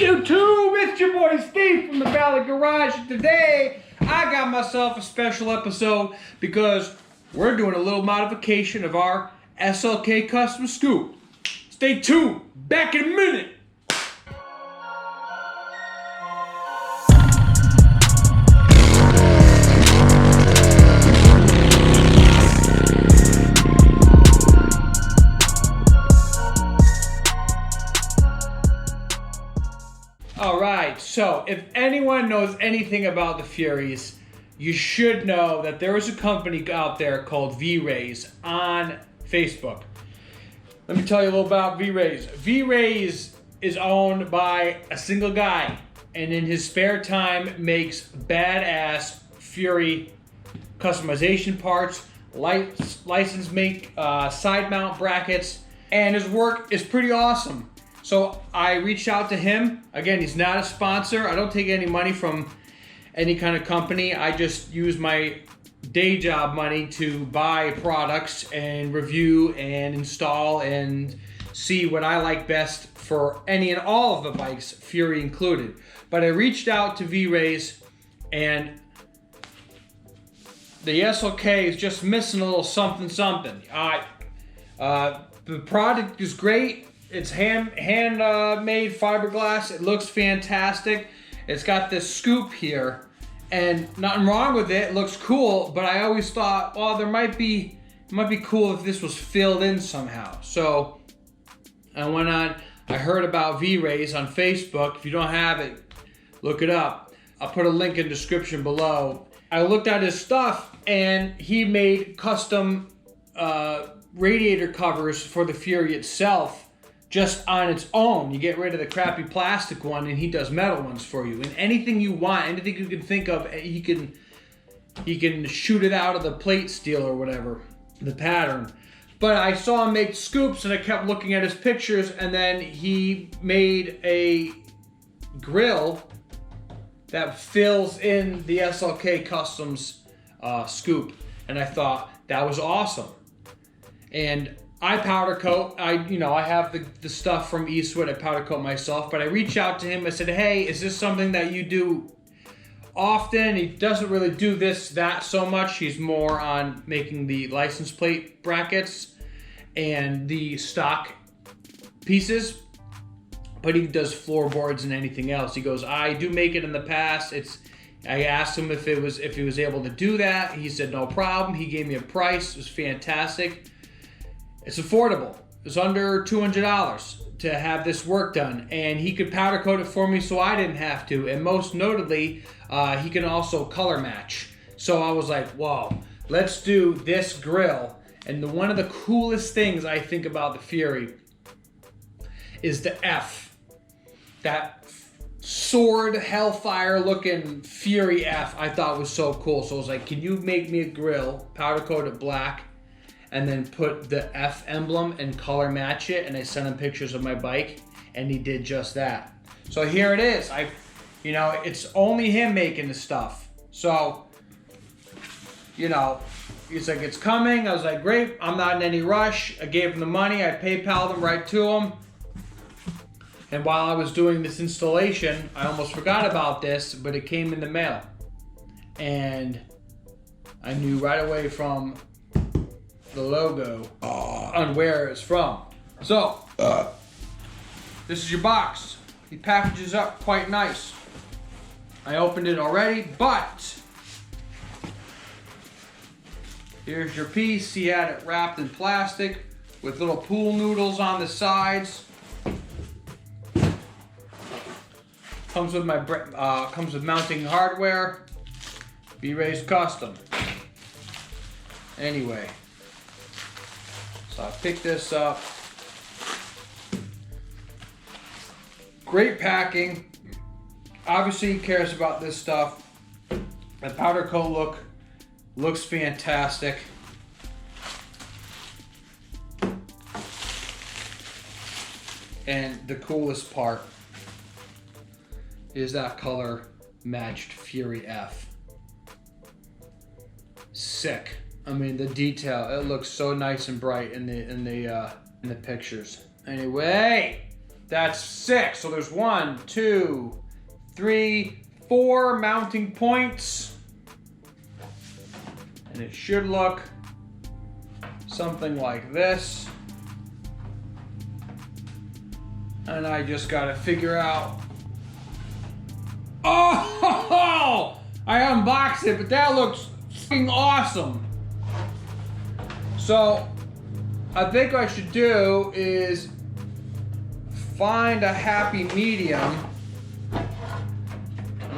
YouTube, it's your boy Steve from the Valley Garage. Today, I got myself a special episode because we're doing a little modification of our SLK custom scoop. Stay tuned, back in a minute. Alright, so if anyone knows anything about the VRAYS, you should know that there is a company out there called VRAYS on Facebook. Let me tell you a little about VRAYS. VRAYS is owned by a single guy, and in his spare time makes badass Fury customization parts, license make side mount brackets, and his work is pretty awesome. So I reached out to him. Again, he's not a sponsor. I don't take any money from any kind of company. I just use my day job money to buy products and review and install and see what I like best for any and all of the bikes, Fury included. But I reached out to VRAYS, and the SLK is just missing a little something. The product is great. It's hand-made fiberglass. It looks fantastic. It's got this scoop here, and nothing wrong with it. It looks cool, but I always thought, well, it might be cool if this was filled in somehow. So I went on. I heard about VRAYS on Facebook. If you don't have it, look it up. I'll put a link in the description below. I looked at his stuff, and he made custom radiator covers for the Fury itself. Just on its own. You get rid of the crappy plastic one, and he does metal ones for you. And anything you want, anything you can think of, he can shoot it out of the plate steel or whatever, the pattern. But I saw him make scoops, and I kept looking at his pictures, and then he made a grill that fills in the SLK Customs scoop, and I thought that was awesome. And I powder coat. I have the stuff from Eastwood. I powder coat myself, but I reached out to him. I said, hey, is this something that you do often? He doesn't really do that so much. He's more on making the license plate brackets and the stock pieces, but he does floorboards and anything else. He goes, I do make it in the past. I asked him if he was able to do that. He said no problem. He gave me a price. It was fantastic. It's affordable. It's under $200 to have this work done, and he could powder coat it for me so I didn't have to, and most notably, he can also color match. So I was like, whoa, let's do this grill. And one of the coolest things I think about the Fury is the F. That sword hellfire looking Fury F I thought was so cool. So I was like, can you make me a grill, powder coat it black, and then put the F emblem and color match it? And I sent him pictures of my bike, and he did just that. So here it is. It's only him making the stuff. So, he's like, it's coming. I was like, great. I'm not in any rush. I gave him the money. I PayPal'd him right to him. And while I was doing this installation, I almost forgot about this, but it came in the mail. And I knew right away from the logo on where it's from. So, this is your box. He packages up quite nice. I opened it already, but here's your piece. He had it wrapped in plastic with little pool noodles on the sides. Comes with mounting hardware. VRAYS Custom. Anyway. So I picked this up. Great packing. Obviously he cares about this stuff. The powder coat looks fantastic. And the coolest part is that color matched Fury F. Sick. I mean, the detail, it looks so nice and bright in the pictures. Anyway, That's 6. So there's 1, 2, 3, 4 mounting points. And it should look something like this. And I just gotta figure out. Oh! I unboxed it, but that looks fucking awesome. So, I think what I should do is find a happy medium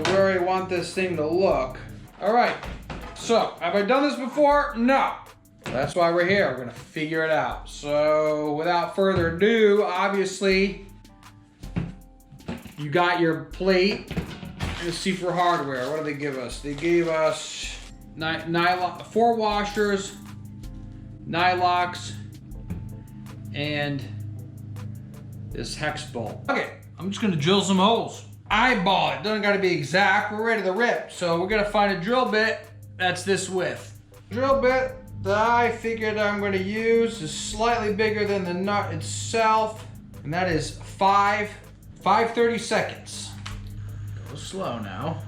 where I want this thing to look. All right, so have I done this before? No. That's why we're here. We're gonna figure it out. So without further ado, obviously, you got your plate. Let's see for hardware. What did they give us? They gave us nylon, 4 washers, nylox, and this hex bolt. Okay, I'm just gonna drill some holes. Eyeball it. Doesn't gotta be exact. We're ready to rip. So we're gonna find a drill bit that's this width. Drill bit that I figured I'm gonna use is slightly bigger than the nut itself, and that is 5/32. Go slow now.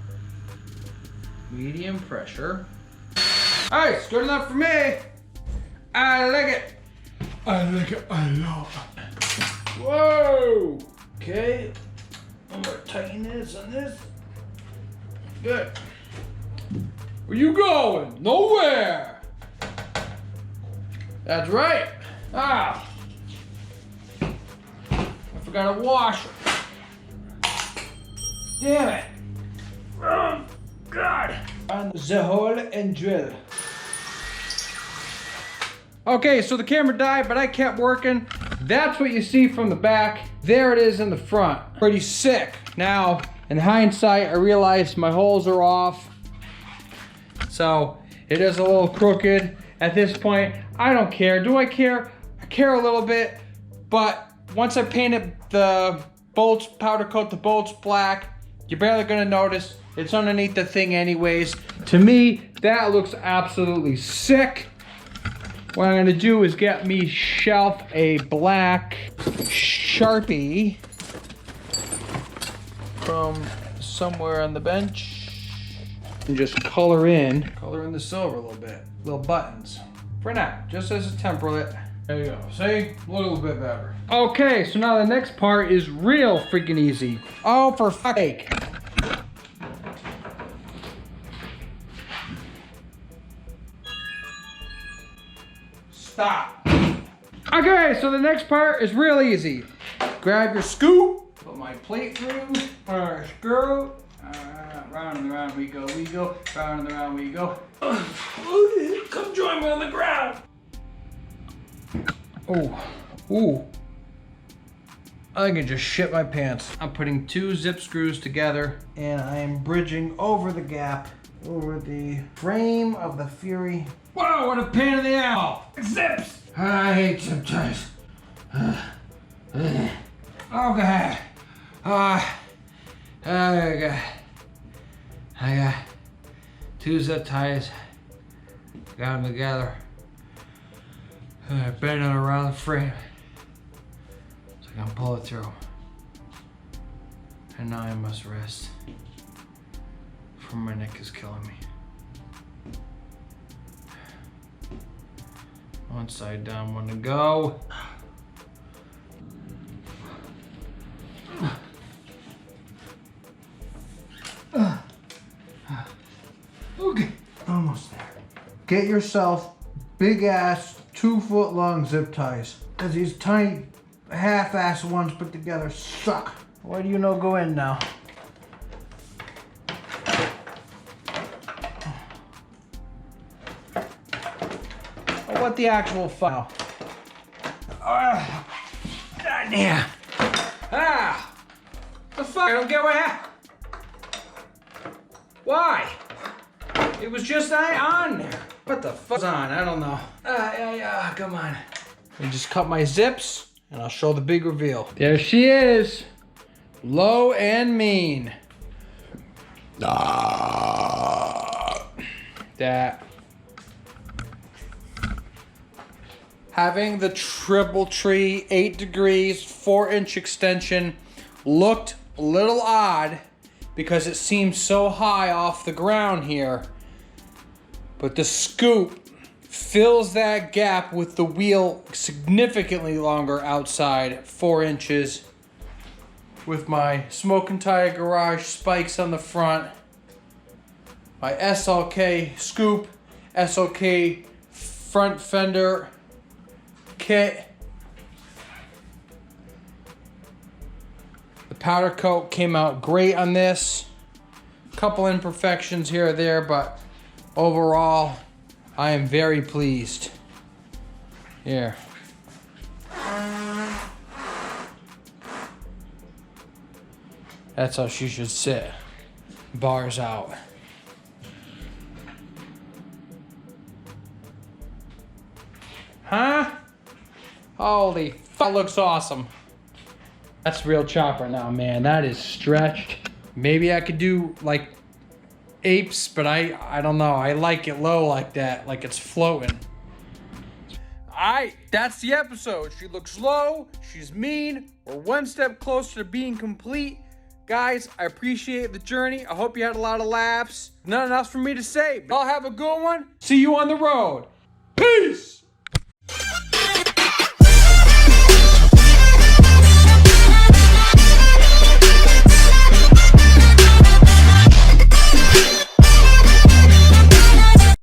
Medium pressure. All right, it's good enough for me. I like it. I like it a lot. Whoa. Okay. I'm gonna tighten this on this. Good. Where you going? Nowhere. That's right. Ah. I forgot a washer. Damn it. Oh, God. On the hole and drill. Okay, so the camera died, but I kept working. That's what you see from the back. There it is in the front. Pretty sick. Now, in hindsight, I realized my holes are off. So, it is a little crooked. At this point, I don't care. Do I care? I care a little bit, but once I painted the bolts, powder coat the bolts black, you're barely gonna notice. It's underneath the thing anyways. To me, that looks absolutely sick. What I'm gonna do is get me a black Sharpie from somewhere on the bench and just color in the silver a little bit, little buttons. For now, just as a template. There you go, see? A little bit better. Okay, so now the next part is real freaking easy. Oh, for fuck's sake. Stop. Okay, so the next part is real easy. Grab your scoop, put my plate through, screw, round and around we go, round and around we go. Come join me on the ground. Oh, I think I just shit my pants. I'm putting 2 zip screws together and I am bridging over the gap, over the frame of the Fury. Whoa, what a pain in the ass! Zips! I hate zip ties. Okay. I got 2 zip ties. Got them together. I bend it around the frame so I can pull it through. And now I must rest, for my neck is killing me. One side down, one to go. Okay, almost there. Get yourself big ass 2-foot long zip ties, because these tiny half-ass ones put together suck. Why do you know go in now? What the actual file? God damn. Ah! The fuck? I don't get what happened. Why? It was just on there. What the fuck's on? I don't know. Come on. I just cut my zips and I'll show the big reveal. There she is. Low and mean. That. having the triple tree 8 degrees 4-inch extension looked a little odd because it seems so high off the ground here. But the scoop fills that gap with the wheel significantly longer outside, 4 inches, with my smoke and tire garage spikes on the front, my SLK scoop, SLK front fender kit. The powder coat came out great on this. Couple imperfections here or there, but overall, I am very pleased. Here. That's how she should sit. Bars out. Huh? Holy fuck, looks awesome. That's real chopper now, man. That is stretched. Maybe I could do like apes, but I don't know. I like it low like that, like it's floating. Alright, that's the episode. She looks low, she's mean, we're one step closer to being complete. Guys, I appreciate the journey. I hope you had a lot of laughs. Nothing else for me to say, but I'll have a good one. See you on the road. Peace!